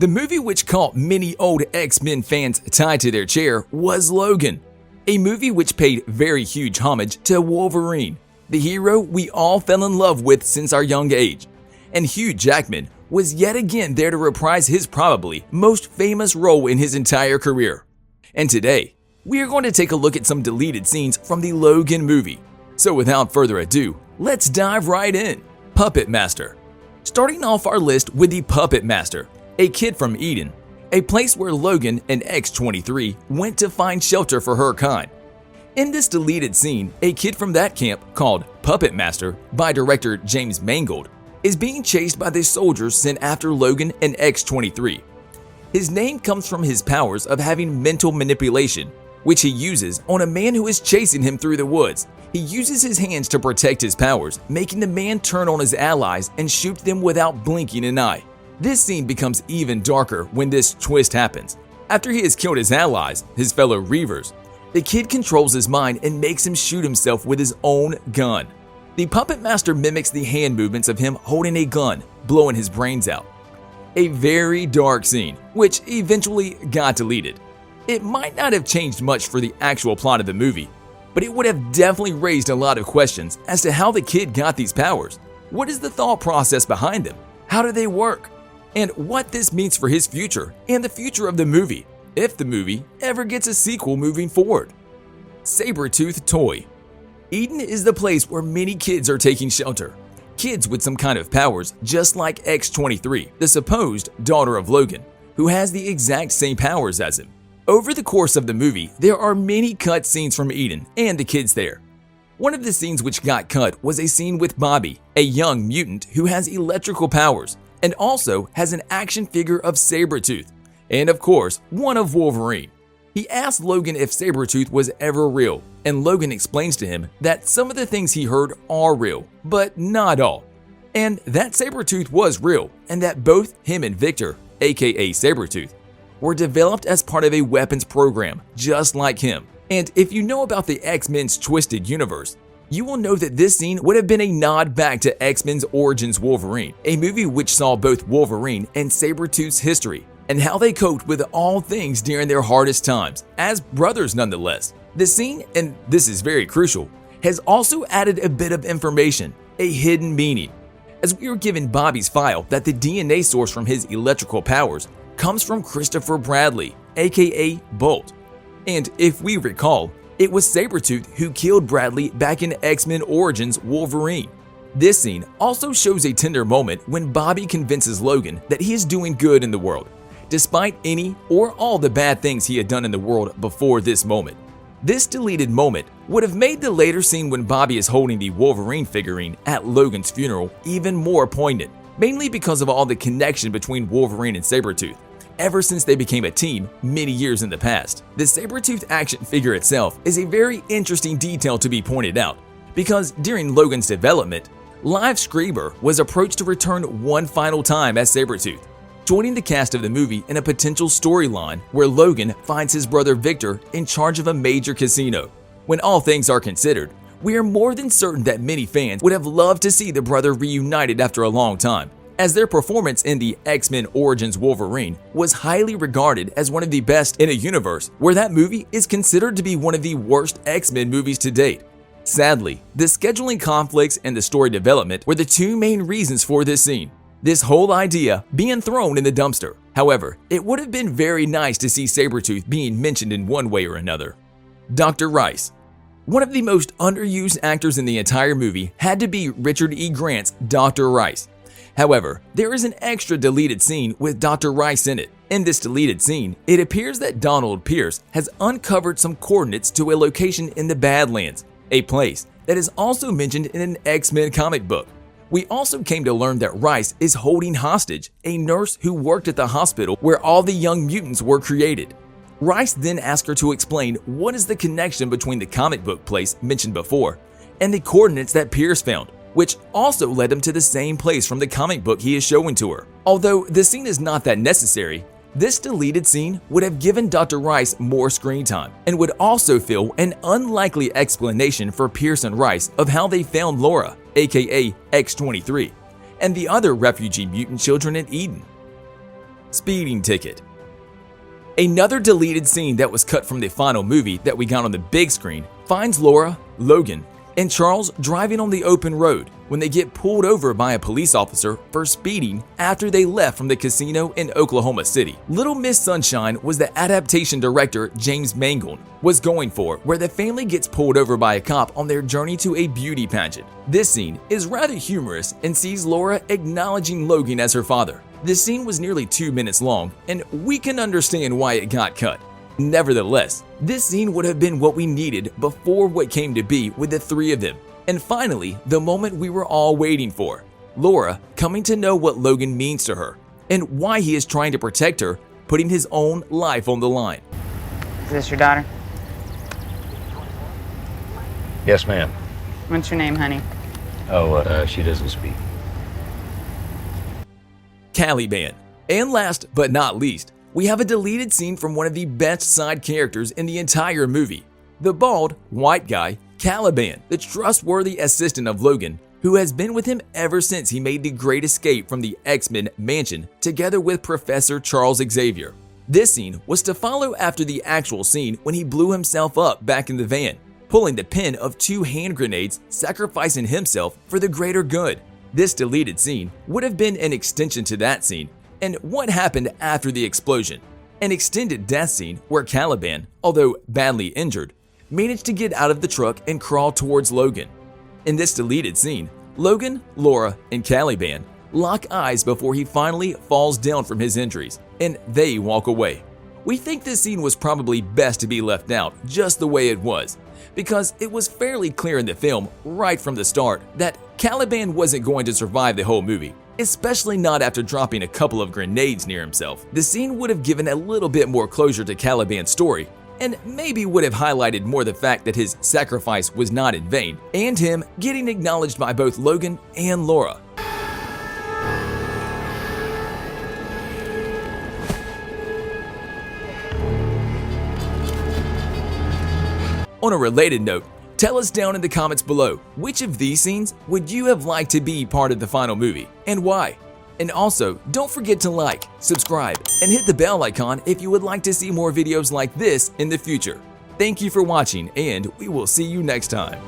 The movie which caught many old X-Men fans tied to their chair was Logan, a movie which paid very huge homage to Wolverine, the hero we all fell in love with since our young age. And Hugh Jackman was yet again there to reprise his probably most famous role in his entire career. And today, we are going to take a look at some deleted scenes from the Logan movie. So without further ado, let's dive right in. Puppet Master. Starting off our list with the Puppet Master, a kid from Eden, a place where Logan and X-23 went to find shelter for her kind. In this deleted scene, a kid from that camp, called Puppet Master by director James Mangold, is being chased by the soldiers sent after Logan and X-23. His name comes from his powers of having mental manipulation, which he uses on a man who is chasing him through the woods. He uses his hands to protect his powers, making the man turn on his allies and shoot them without blinking an eye. This scene becomes even darker when this twist happens. After he has killed his allies, his fellow Reavers, the kid controls his mind and makes him shoot himself with his own gun. The Puppet Master mimics the hand movements of him holding a gun, blowing his brains out. A very dark scene, which eventually got deleted. It might not have changed much for the actual plot of the movie, but it would have definitely raised a lot of questions as to how the kid got these powers. What is the thought process behind them? How do they work? And what this means for his future and the future of the movie, if the movie ever gets a sequel moving forward. Sabretooth Toy. Eden is the place where many kids are taking shelter. Kids with some kind of powers, just like X-23, the supposed daughter of Logan, who has the exact same powers as him. Over the course of the movie, there are many cut scenes from Eden and the kids there. One of the scenes which got cut was a scene with Bobby, a young mutant who has electrical powers, and also has an action figure of Sabretooth, and of course, one of Wolverine. He asked Logan if Sabretooth was ever real, and Logan explains to him that some of the things he heard are real, but not all. And that Sabretooth was real, and that both him and Victor, aka Sabretooth, were developed as part of a weapons program, just like him. And if you know about the X-Men's Twisted Universe, you will know that this scene would have been a nod back to X-Men's Origins Wolverine, a movie which saw both Wolverine and Sabretooth's history, and how they coped with all things during their hardest times, as brothers nonetheless. The scene, and this is very crucial, has also added a bit of information, a hidden meaning, as we are given Bobby's file that the DNA source from his electrical powers comes from Christopher Bradley, aka Bolt. And if we recall, it was Sabretooth who killed Bradley back in X-Men Origins Wolverine. This scene also shows a tender moment when Bobby convinces Logan that he is doing good in the world, despite any or all the bad things he had done in the world before this moment. This deleted moment would have made the later scene when Bobby is holding the Wolverine figurine at Logan's funeral even more poignant, mainly because of all the connection between Wolverine and Sabretooth ever since they became a team many years in the past. The Sabretooth action figure itself is a very interesting detail to be pointed out, because during Logan's development, Liv Schreiber was approached to return one final time as Sabretooth, joining the cast of the movie in a potential storyline where Logan finds his brother Victor in charge of a major casino. When all things are considered, we are more than certain that many fans would have loved to see the brother reunited after a long time, as their performance in the X-Men Origins Wolverine was highly regarded as one of the best in a universe where that movie is considered to be one of the worst X-Men movies to date. Sadly, the scheduling conflicts and the story development were the two main reasons for this scene, this whole idea being thrown in the dumpster. However, it would have been very nice to see Sabretooth being mentioned in one way or another. Dr. Rice. One of the most underused actors in the entire movie had to be Richard E. Grant's Dr. Rice. However, there is an extra deleted scene with Dr. Rice in it. In this deleted scene, it appears that Donald Pierce has uncovered some coordinates to a location in the Badlands, a place that is also mentioned in an X-Men comic book. We also came to learn that Rice is holding hostage a nurse who worked at the hospital where all the young mutants were created. Rice then asks her to explain what is the connection between the comic book place mentioned before and the coordinates that Pierce found, which also led him to the same place from the comic book he is showing to her. Although the scene is not that necessary, this deleted scene would have given Dr. Rice more screen time and would also fill an unlikely explanation for Pierce and Rice of how they found Laura, aka X-23, and the other refugee mutant children in Eden. speeding ticket. Another deleted scene that was cut from the final movie that we got on the big screen finds Laura, Logan, and Charles driving on the open road when they get pulled over by a police officer for speeding after they left from the casino in Oklahoma City. Little Miss Sunshine was the adaptation director James Mangold was going for, where the family gets pulled over by a cop on their journey to a beauty pageant. This scene is rather humorous and sees Laura acknowledging Logan as her father. This scene was nearly 2 minutes long, and we can understand why it got cut. Nevertheless, this scene would have been what we needed before what came to be with the three of them. And finally, the moment we were all waiting for, Laura coming to know what Logan means to her and why he is trying to protect her, putting his own life on the line. Is this your daughter? Yes, ma'am. What's your name, honey? Oh, she doesn't speak. Caliban. And last but not least, we have a deleted scene from one of the best side characters in the entire movie, the bald, white guy, Caliban, the trustworthy assistant of Logan, who has been with him ever since he made the great escape from the X-Men mansion together with Professor Charles Xavier. This scene was to follow after the actual scene when he blew himself up back in the van, pulling the pin of 2 hand grenades, sacrificing himself for the greater good. This deleted scene would have been an extension to that scene and what happened after the explosion. An extended death scene where Caliban, although badly injured, managed to get out of the truck and crawl towards Logan. In this deleted scene, Logan, Laura, and Caliban lock eyes before he finally falls down from his injuries, and they walk away. We think this scene was probably best to be left out just the way it was, because it was fairly clear in the film right from the start that Caliban wasn't going to survive the whole movie, especially not after dropping a couple of grenades near himself. The scene would have given a little bit more closure to Caliban's story, and maybe would have highlighted more the fact that his sacrifice was not in vain, and him getting acknowledged by both Logan and Laura. On a related note, tell us down in the comments below, which of these scenes would you have liked to be part of the final movie, and why? And also, don't forget to like, subscribe, and hit the bell icon if you would like to see more videos like this in the future. Thank you for watching, and we will see you next time.